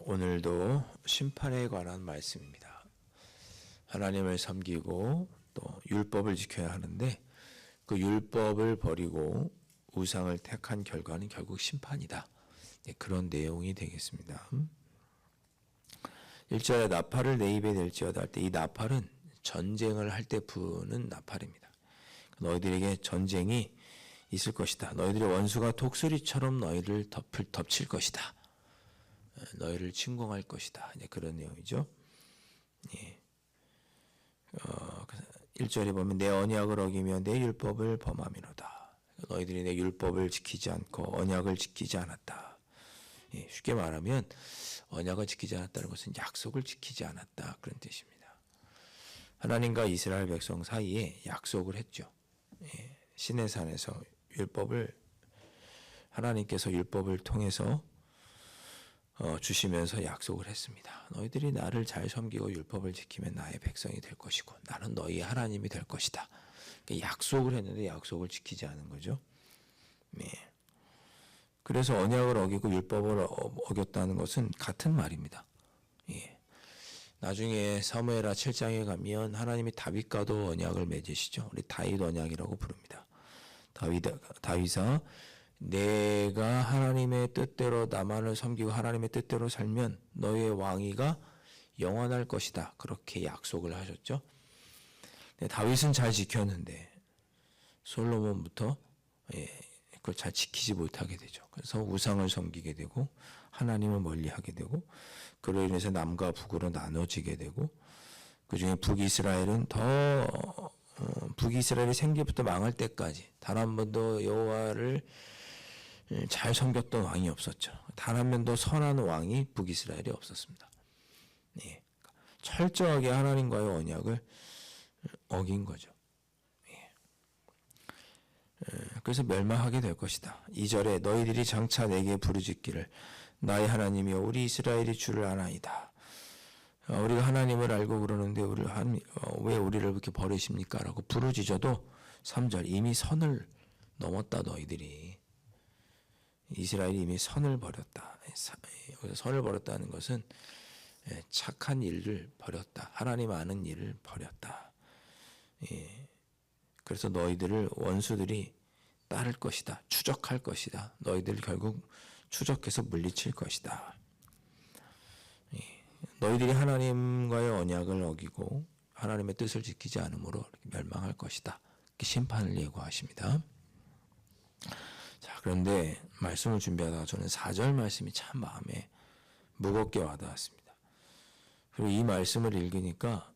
오늘도 심판에 관한 말씀입니다. 하나님을 섬기고 또 율법을 지켜야 하는데 그 율법을 버리고 우상을 택한 결과는 결국 심판이다. 그런 내용이 되겠습니다. 1절에 나팔을 내 입에 댈지어다 할 때 이 나팔은 전쟁을 할 때 부는 나팔입니다. 너희들에게 전쟁이 있을 것이다. 너희들의 원수가 독수리처럼 너희를 덮칠 것이다. 너희를 침공할 것이다. 그런 내용이죠. 1절에 보면 내 언약을 어기며 내 율법을 범함이로다. 너희들이 내 율법을 지키지 않고 언약을 지키지 않았다. 쉽게 말하면 언약을 지키지 않았다는 것은 약속을 지키지 않았다. 그런 뜻입니다. 하나님과 이스라엘 백성 사이에 약속을 했죠. 시내산에서 하나님께서 율법을 통해서 주시면서 약속을 했습니다. 너희들이 나를 잘 섬기고 율법을 지키면 나의 백성이 될 것이고 나는 너희의 하나님이 될 것이다. 약속을 했는데 약속을 지키지 않은 거죠. 그래서 언약을 어기고 율법을 어겼다는 것은 같은 말입니다. 나중에 사무엘하 7장에 가면 하나님이 다윗과도 언약을 맺으시죠. 우리 다윗 언약이라고 부릅니다. 다윗아 내가 하나님의 뜻대로 나만을 섬기고 하나님의 뜻대로 살면 너의 왕위가 영원할 것이다. 그렇게 약속을 하셨죠. 다윗은 잘 지켰는데 솔로몬부터 그걸 잘 지키지 못하게 되죠. 그래서 우상을 섬기게 되고 하나님을 멀리하게 되고 그로 인해서 남과 북으로 나눠지게 되고 그중에 북이스라엘이 생기부터 망할 때까지 단 한 번도 여호와를 잘 섬겼던 왕이 없었죠. 단 한 명도 선한 왕이 북이스라엘이 없었습니다. 철저하게 하나님과의 언약을 어긴 거죠. 그래서 멸망하게 될 것이다. 2절에 너희들이 장차 내게 부르짖기를 나의 하나님이여 우리 이스라엘이 주를 아나이다. 우리가 하나님을 알고 그러는데 왜 우리를 그렇게 버리십니까? 라고 부르짖어도 3절 이미 선을 넘었다. 너희들이 이스라엘이 이미 선을 버렸다. 선을 버렸다는 것은 착한 일을 버렸다. 하나님 아는 일을 버렸다. 그래서 너희들을 원수들이 따를 것이다. 추적할 것이다. 너희들 결국 추적해서 물리칠 것이다. 너희들이 하나님과의 언약을 어기고 하나님의 뜻을 지키지 않으므로 멸망할 것이다. 이렇게 심판을 예고하십니다. 자, 그런데 말씀을 준비하다가 저는 4절 말씀이 참 마음에 무겁게 와닿았습니다. 그리고 이 말씀을 읽으니까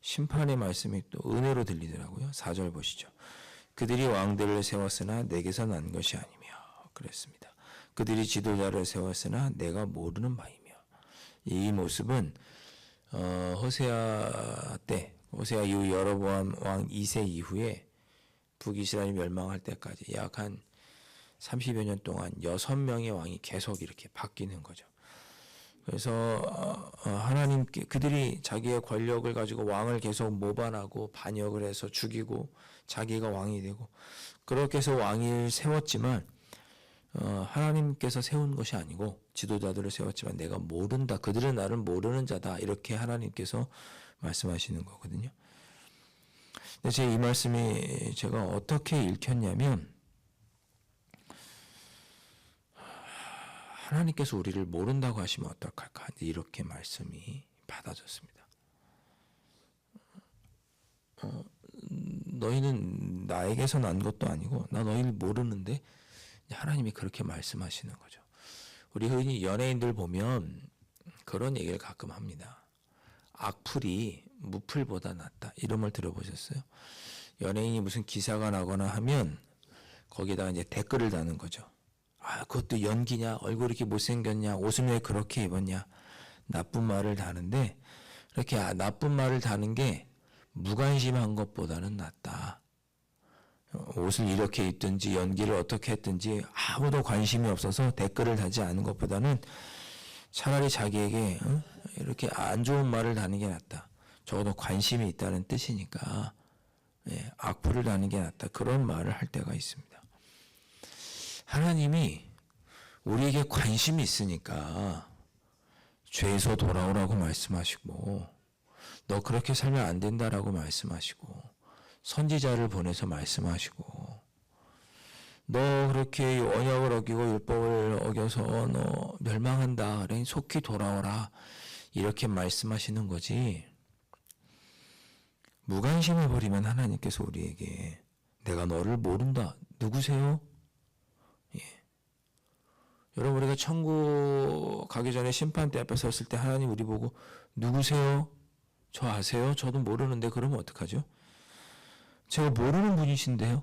심판의 말씀이 또 은혜로 들리더라고요. 4절 보시죠. 그들이 왕들을 세웠으나 내게서 난 것이 아니며 그랬습니다. 그들이 지도자를 세웠으나 내가 모르는 바이며. 이 모습은 호세아 이후 여로보암 왕 2세 이후에 북이스라엘이 멸망할 때까지 약 한 30여 년 동안 6명의 왕이 계속 이렇게 바뀌는 거죠. 그래서 하나님께 그들이 자기의 권력을 가지고 왕을 계속 모반하고 반역을 해서 죽이고 자기가 왕이 되고 그렇게 해서 왕을 세웠지만 하나님께서 세운 것이 아니고 지도자들을 세웠지만 내가 모른다. 그들은 나를 모르는 자다. 이렇게 하나님께서 말씀하시는 거거든요. 근데 제 이 말씀이 제가 어떻게 읽혔냐면 하나님께서 우리를 모른다고 하시면 어떡할까? 이렇게 말씀이 받아졌습니다. 너희는 나에게서 난 것도 아니고 나 너희를 모르는데 하나님이 그렇게 말씀하시는 거죠. 우리 흔히 연예인들 보면 그런 얘기를 가끔 합니다. 악플이 무플보다 낫다. 이런 말 들어보셨어요? 연예인이 무슨 기사가 나거나 하면 거기다가 이제 댓글을 다는 거죠. 아, 그것도 연기냐? 얼굴이 이렇게 못생겼냐? 옷은 왜 그렇게 입었냐? 나쁜 말을 다는데 이렇게 나쁜 말을 다는 게 무관심한 것보다는 낫다. 옷을 이렇게 입든지 연기를 어떻게 했든지 아무도 관심이 없어서 댓글을 달지 않은 것보다는 차라리 자기에게 이렇게 안 좋은 말을 다는 게 낫다. 적어도 관심이 있다는 뜻이니까 악플을 다는 게 낫다. 그런 말을 할 때가 있습니다. 하나님이 우리에게 관심이 있으니까 죄에서 돌아오라고 말씀하시고 너 그렇게 살면 안 된다라고 말씀하시고 선지자를 보내서 말씀하시고 너 그렇게 언약을 어기고 율법을 어겨서 너 멸망한다. 그러니 속히 돌아오라. 이렇게 말씀하시는 거지. 무관심해 버리면 하나님께서 우리에게 내가 너를 모른다. 누구세요? 여러분 우리가 천국 가기 전에 심판대 앞에 섰을 때 하나님 우리 보고 누구세요? 저 아세요? 저도 모르는데 그러면 어떡하죠? 제가 모르는 분이신데요?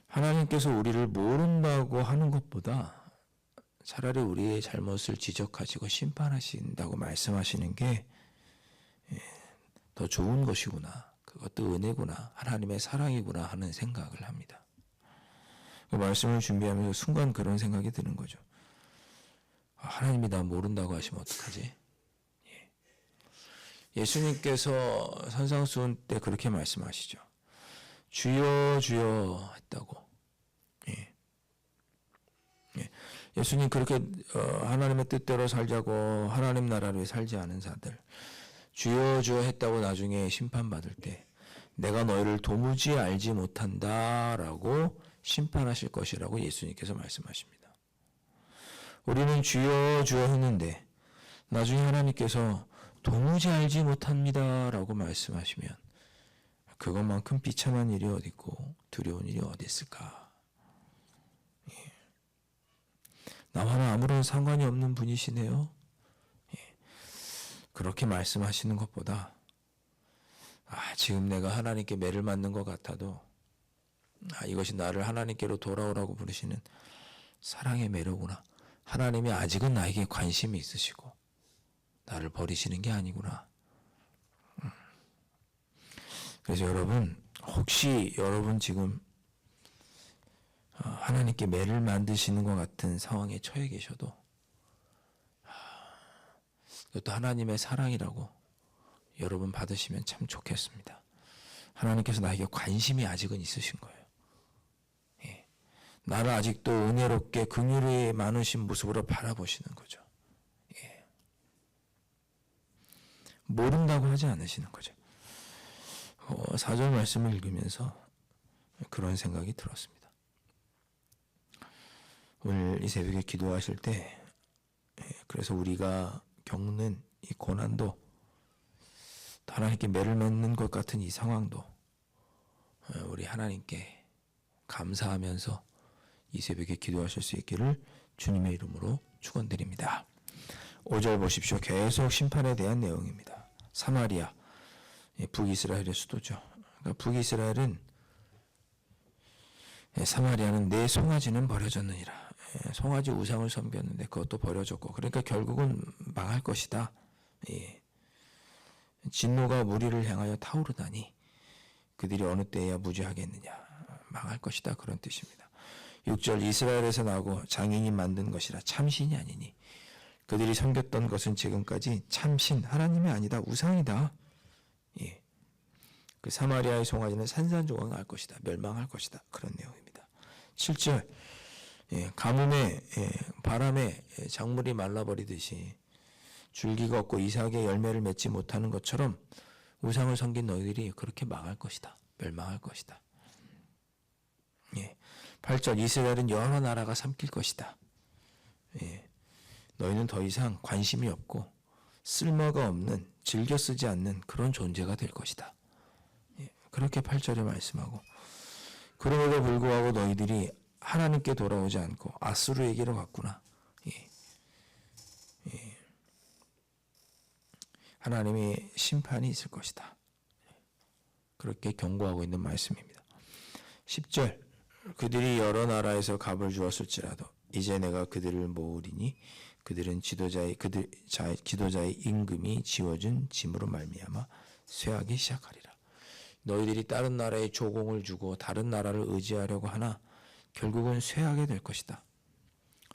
하나님께서 우리를 모른다고 하는 것보다 차라리 우리의 잘못을 지적하시고 심판하신다고 말씀하시는 게 더 좋은 것이구나. 그것도 은혜구나. 하나님의 사랑이구나 하는 생각을 합니다. 그 말씀을 준비하면서 순간 그런 생각이 드는 거죠. 하나님이 나 모른다고 하시면 어떡하지? 예수님께서 산상수훈 때 그렇게 말씀하시죠. 주여 주여 했다고. 예수님 그렇게 하나님의 뜻대로 살자고 하나님 나라를 살지 않은 자들 주여 주여 했다고 나중에 심판받을 때 내가 너희를 도무지 알지 못한다라고 심판하실 것이라고 예수님께서 말씀하십니다. 우리는 주여 주여 했는데 나중에 하나님께서 도무지 알지 못합니다라고 말씀하시면 그것만큼 비참한 일이 어디 있고 두려운 일이 어디 있을까? 나와는 아무런 상관이 없는 분이시네요. 그렇게 말씀하시는 것보다 지금 내가 하나님께 매를 맞는 것 같아도 이것이 나를 하나님께로 돌아오라고 부르시는 사랑의 매로구나. 하나님이 아직은 나에게 관심이 있으시고 나를 버리시는 게 아니구나. 그래서 여러분 혹시 여러분 지금 하나님께 매를 만드시는 것 같은 상황에 처해 계셔도 이것도 하나님의 사랑이라고 여러분 받으시면 참 좋겠습니다. 하나님께서 나에게 관심이 아직은 있으신 거예요. 나를 아직도 은혜롭게 긍휼이 많으신 모습으로 바라보시는 거죠. 모른다고 하지 않으시는 거죠. 4절 말씀을 읽으면서 그런 생각이 들었습니다. 오늘 이 새벽에 기도하실 때 그래서 우리가 겪는 이 고난도 하나님께 매를 맺는 것 같은 이 상황도 우리 하나님께 감사하면서 이 새벽에 기도하실 수 있기를 주님의 이름으로 축원드립니다. 5절 보십시오. 계속 심판에 대한 내용입니다. 사마리아, 북이스라엘의 수도죠. 그러니까 북이스라엘은 사마리아는 내 송아지는 버려졌느니라. 송아지 우상을 섬겼는데 그것도 버려졌고 그러니까 결국은 망할 것이다. 진노가 무리를 향하여 타오르다니 그들이 어느 때에야 무지하겠느냐. 망할 것이다. 그런 뜻입니다. 6절 이스라엘에서 나고 장인이 만든 것이라 참신이 아니니 그들이 섬겼던 것은 지금까지 참신 하나님이 아니다. 우상이다. 그 사마리아의 송아지는 산산조각날 것이다. 멸망할 것이다. 그런 내용입니다. 7절 가뭄에 바람에 작물이 말라버리듯이 줄기가 없고 이삭의 열매를 맺지 못하는 것처럼 우상을 섬긴 너희들이 그렇게 망할 것이다. 멸망할 것이다. 8절 이스라엘은 여러 나라가 삼킬 것이다. 너희는 더 이상 관심이 없고 쓸모가 없는 즐겨 쓰지 않는 그런 존재가 될 것이다. 그렇게 8절에 말씀하고 그럼에도 불구하고 너희들이 하나님께 돌아오지 않고 아수르에게로 갔구나. 하나님의 심판이 있을 것이다. 그렇게 경고하고 있는 말씀입니다. 10절 그들이 여러 나라에서 값을 주었을지라도 이제 내가 그들을 모으리니 그들은 지도자의 임금이 지워준 짐으로 말미암아 쇠하기 시작하리라. 너희들이 다른 나라에 조공을 주고 다른 나라를 의지하려고 하나 결국은 쇠하게 될 것이다.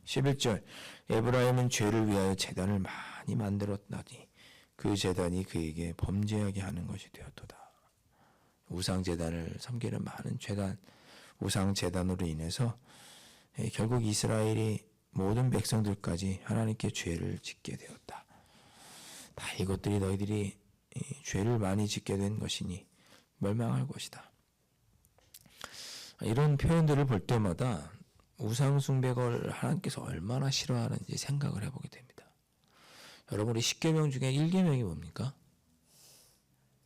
11절 에브라임은 죄를 위하여 제단을 많이 많이 만들었다니 그 제단이 그에게 범죄하게 하는 것이 되었도다. 우상 제단을 섬기는 많은 제단, 우상 제단으로 인해서 결국 이스라엘이 모든 백성들까지 하나님께 죄를 짓게 되었다. 다 이것들이 너희들이 죄를 많이 짓게 된 것이니 멸망할 것이다. 이런 표현들을 볼 때마다 우상 숭배를 하나님께서 얼마나 싫어하는지 생각을 해보게 됩니다. 여러분, 우리 10계명 중에 1계명이 뭡니까?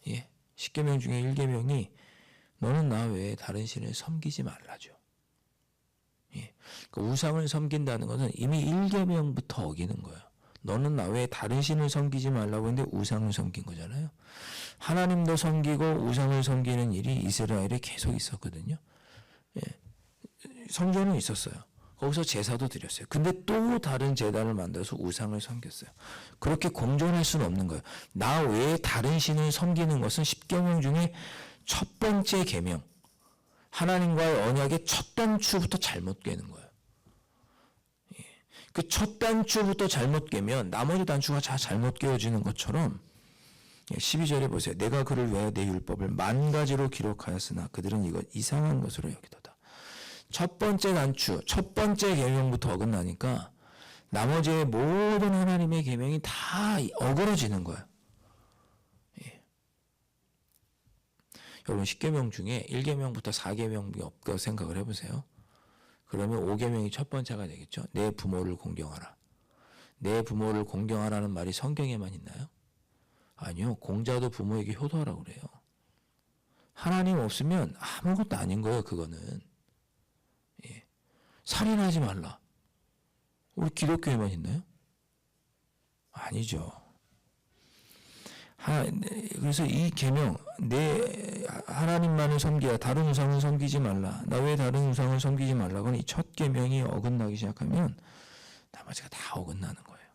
예, 10계명 중에 1계명이 너는 나 외에 다른 신을 섬기지 말라죠. 예, 그 우상을 섬긴다는 것은 이미 1계명부터 어기는 거예요. 너는 나 외에 다른 신을 섬기지 말라고 했는데 우상을 섬긴 거잖아요. 하나님도 섬기고 우상을 섬기는 일이 이스라엘에 계속 있었거든요. 예, 성전은 있었어요. 거기서 제사도 드렸어요. 근데 또 다른 제단을 만들어서 우상을 섬겼어요. 그렇게 공존할 수는 없는 거예요. 나 외에 다른 신을 섬기는 것은 10계명 중에 첫 번째 계명, 하나님과의 언약의 첫 단추부터 잘못 깨는 거예요. 그 첫 단추부터 잘못 깨면 나머지 단추가 다 잘못 깨어지는 것처럼 12절에 보세요. 내가 그를 위하여 내 율법을 만 가지로 기록하였으나 그들은 이것 이상한 것으로 여기도다. 첫 번째 단추, 첫 번째 계명부터 어긋나니까 나머지의 모든 하나님의 계명이 다 어그러지는 거예요. 예. 여러분 10계명 중에 1계명부터 4계명이 없다고 생각을 해보세요. 그러면 5계명이 첫 번째가 되겠죠. 내 부모를 공경하라. 내 부모를 공경하라는 말이 성경에만 있나요? 아니요. 공자도 부모에게 효도하라고 그래요. 하나님 없으면 아무것도 아닌 거예요. 그거는. 예. 살인하지 말라. 우리 기독교에만 있나요? 아니죠. 그래서 이 계명, 내 하나님만을 섬기라, 다른 우상을 섬기지 말라, 나 외에 다른 우상을 섬기지 말라고는 이 첫 계명이 어긋나기 시작하면 나머지가 다 어긋나는 거예요.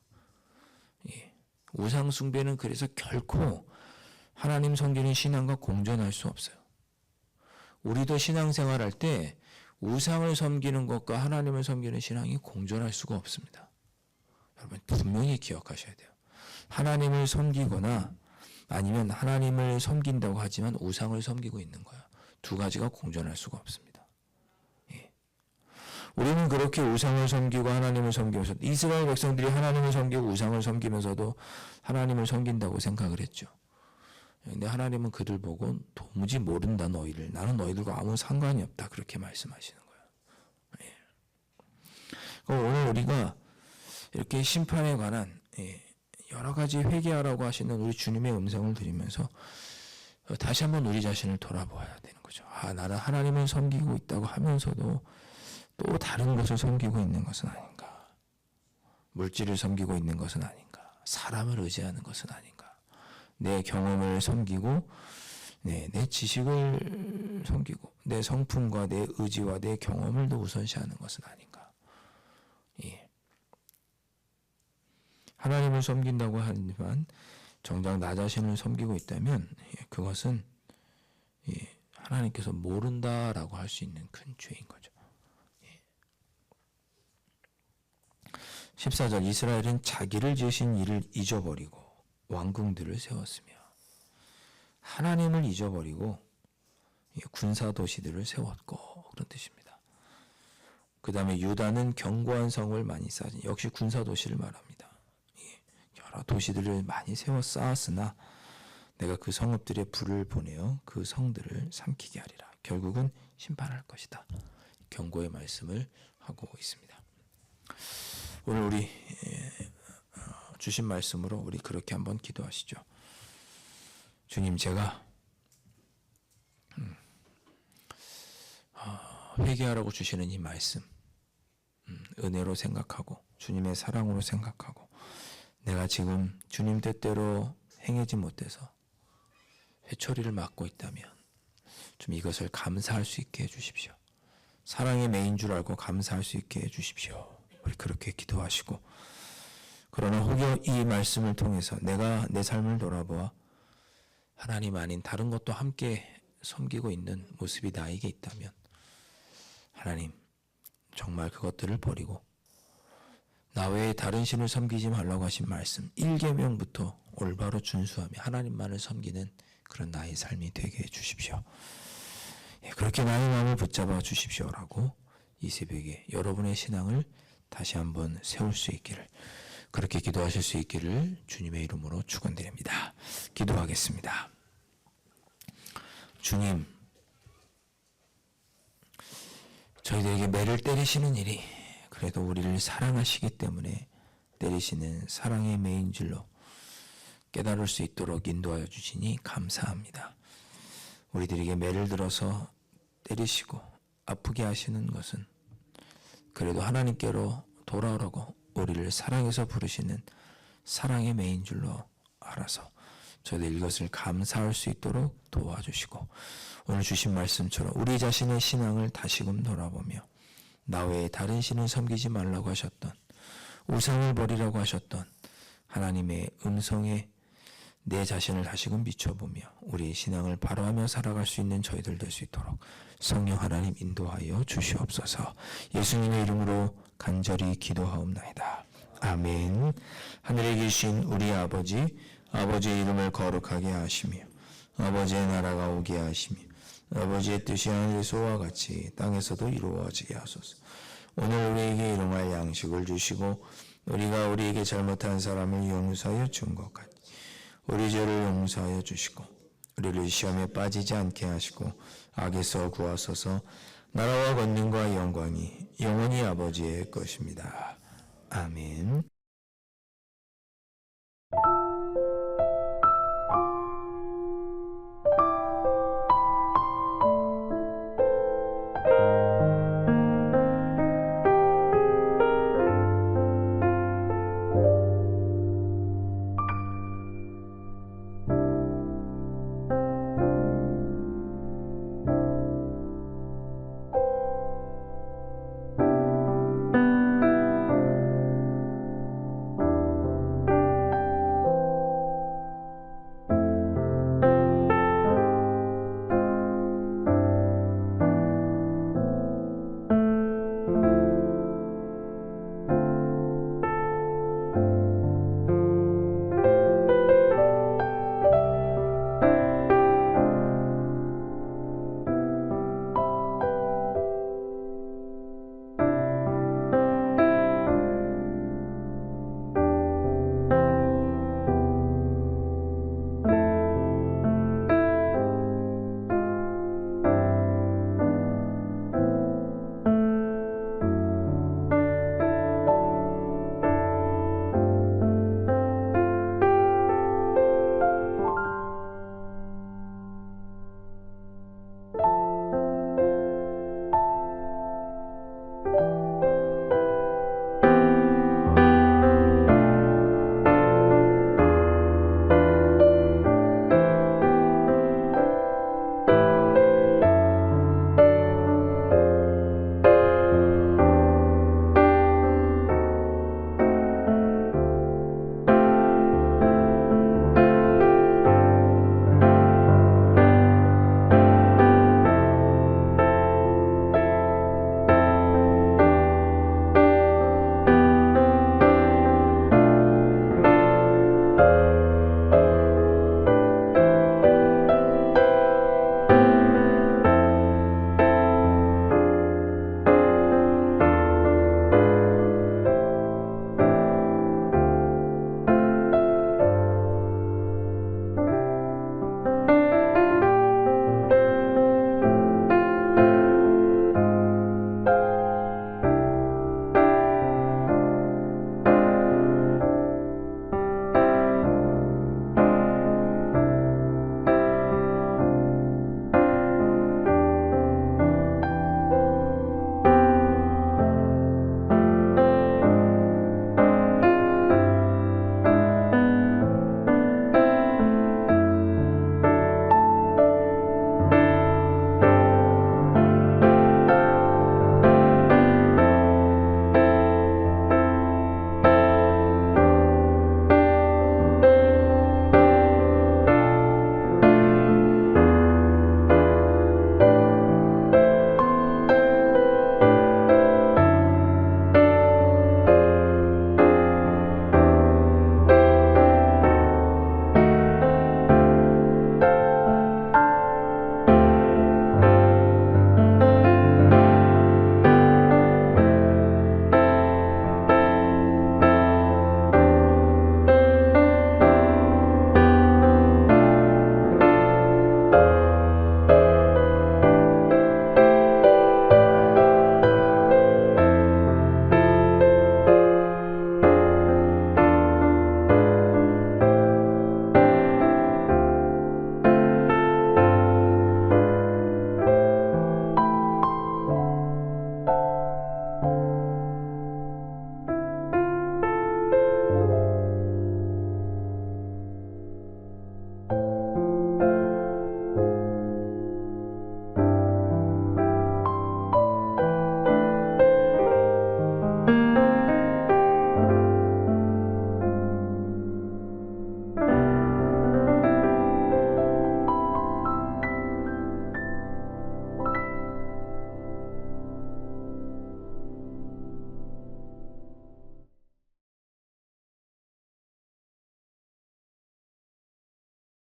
예. 우상 숭배는 그래서 결코 하나님 섬기는 신앙과 공존할 수 없어요. 우리도 신앙생활할 때 우상을 섬기는 것과 하나님을 섬기는 신앙이 공존할 수가 없습니다. 여러분 분명히 기억하셔야 돼요. 하나님을 섬기거나 아니면 하나님을 섬긴다고 하지만 우상을 섬기고 있는 거야. 두 가지가 공존할 수가 없습니다. 예. 우리는 그렇게 우상을 섬기고 하나님을 섬기면서 이스라엘 백성들이 하나님을 섬기고 우상을 섬기면서도 하나님을 섬긴다고 생각을 했죠. 근데 하나님은 그들 보고 도무지 모른다 너희를. 나는 너희들과 아무 상관이 없다. 그렇게 말씀하시는 거예요. 예. 오늘 우리가 이렇게 심판에 관한 여러 가지 회개하라고 하시는 우리 주님의 음성을 들으면서 다시 한번 우리 자신을 돌아보아야 되는 거죠. 나는 하나님을 섬기고 있다고 하면서도 또 다른 것을 섬기고 있는 것은 아닌가. 물질을 섬기고 있는 것은 아닌가. 사람을 의지하는 것은 아닌가. 내 경험을 섬기고 내 지식을 섬기고 내 성품과 내 의지와 내 경험을 더 우선시하는 것은 아닌가. 예. 하나님을 섬긴다고 하지만 정작 나 자신을 섬기고 있다면 그것은 하나님께서 모른다라고 할 수 있는 큰 죄인 거죠. 14절 이스라엘은 자기를 지으신 이를 잊어버리고 왕궁들을 세웠으며 하나님을 잊어버리고 군사 도시들을 세웠고 그런 뜻입니다. 그 다음에 유다는 견고한 성을 많이 쌓은 역시 군사 도시를 말합니다. 여러 도시들을 많이 세워 쌓았으나 내가 그 성읍들의 불을 보내어 그 성들을 삼키게 하리라. 결국은 심판할 것이다. 경고의 말씀을 하고 있습니다. 오늘 우리 주신 말씀으로 우리 그렇게 한번 기도하시죠. 주님, 제가 회개하라고 주시는 이 말씀 은혜로 생각하고 주님의 사랑으로 생각하고 내가 지금 주님 뜻대로 행하지 못해서 회초리를 맞고 있다면 좀 이것을 감사할 수 있게 해주십시오. 사랑의 매인 줄 알고 감사할 수 있게 해주십시오. 우리 그렇게 기도하시고 그러나 혹여 이 말씀을 통해서 내가 내 삶을 돌아보아 하나님 아닌 다른 것도 함께 섬기고 있는 모습이 나에게 있다면 하나님 정말 그것들을 버리고 나 외에 다른 신을 섬기지 말라고 하신 말씀 1계명부터 올바로 준수하며 하나님만을 섬기는 그런 나의 삶이 되게 해주십시오. 그렇게 나의 마음을 붙잡아 주십시오라고 이 새벽에 여러분의 신앙을 다시 한번 세울 수 있기를, 그렇게 기도하실 수 있기를 주님의 이름으로 축원드립니다. 기도하겠습니다. 주님, 저희들에게 매를 때리시는 일이 그래도 우리를 사랑하시기 때문에 때리시는 사랑의 매인 줄로 깨달을 수 있도록 인도하여 주시니 감사합니다. 우리들에게 매를 들어서 때리시고 아프게 하시는 것은 그래도 하나님께로 돌아오라고 우리를 사랑해서 부르시는 사랑의 매인 줄로 알아서 저희들 이것을 감사할 수 있도록 도와주시고, 오늘 주신 말씀처럼 우리 자신의 신앙을 다시금 돌아보며 나 외에 다른 신을 섬기지 말라고 하셨던, 우상을 버리라고 하셨던 하나님의 음성에 내 자신을 다시금 비춰보며 우리의 신앙을 바로하며 살아갈 수 있는 저희들 될 수 있도록 성령 하나님 인도하여 주시옵소서. 예수님의 이름으로 간절히 기도하옵나이다. 아멘. 하늘에 계신 우리 아버지의 이름을 거룩하게 하시며 아버지의 나라가 오게 하시며 아버지의 뜻이 하늘에서와 같이 땅에서도 이루어지게 하소서. 오늘 우리에게 일용할 양식을 주시고 우리가 우리에게 잘못한 사람을 용서하여 준 것 같이 우리 죄를 용서하여 주시고 우리를 시험에 빠지지 않게 하시고 악에서 구하소서. 나라와 권능과 영광이 영원히 아버지의 것입니다. 아멘.